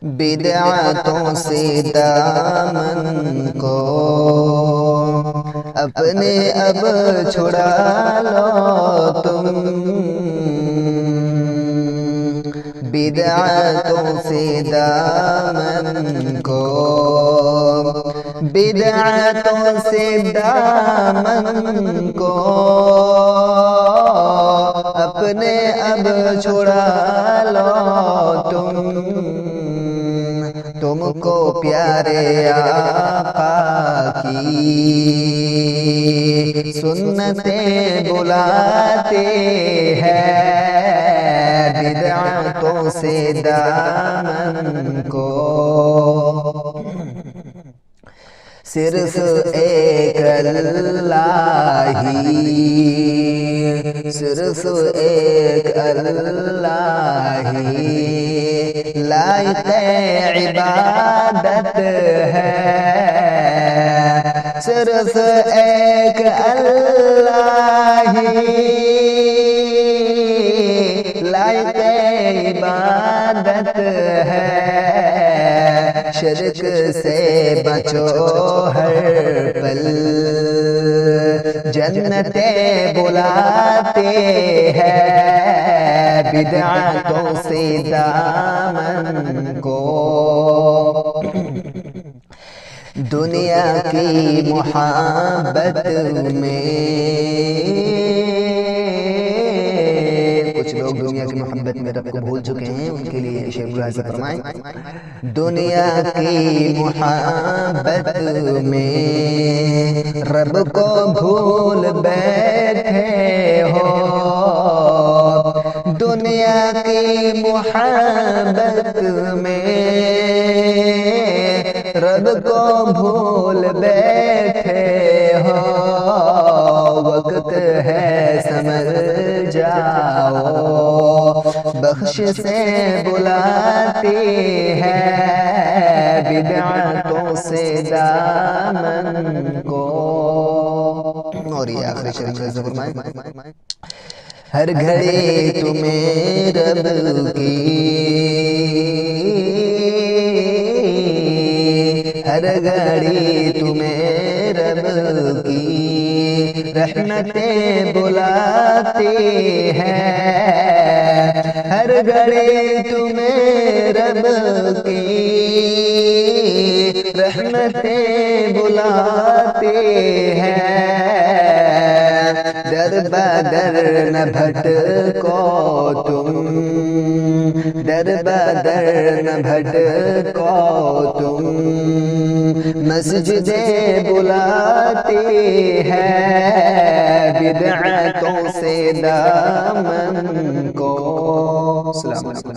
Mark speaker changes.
Speaker 1: بدعتوں سے دامن کو اپنے اب چھڑا لو تم، بدعتوں سے دامن کو، بدعتوں سے دامن کو اپنے اب چھڑا لو تم کو پیارے آقا کی سنتیں بلاتے ہیں، بدعتوں سے دامن کو صرف ایک اللہ ہی، صرف ایک اللہ ہی لائق عبادت ہے، صرف ایک اللہ ہی لائق عبادت ہے، شرک سے بچو ہر پل جنتیں بلاتے ہیں، بدعتوں سے دامن کو دنیا کی محبت میں، کچھ لوگ دنیا کی محبت میں رب کو بھول چکے ہیں، ان کے لیے شیخ سے فرمائیں، دنیا کی محبت میں رب کو بھول بیٹھے ہو، دنیا کی محبت میں رب کو بھول بیٹھے ہو، وقت ہے سمجھ جاؤ بخش سے بلاتی ہے، بدعتوں سے دامن کو۔ اور یہ آخری شریف سے فرمائیں، ہر گھڑی تمہیں رب کی، ہر گھڑی تمہیں رب کی رحمتیں بلاتی ہیں، ہر گھڑی تمہیں رب کی رحمتیں بلاتی ہیں، در بدر نہ بھٹکو تم، در بدر نہ بھٹکو تم، مسجدیں بلاتی ہے، بدعتوں سے دامن کو۔ السلام علیکم۔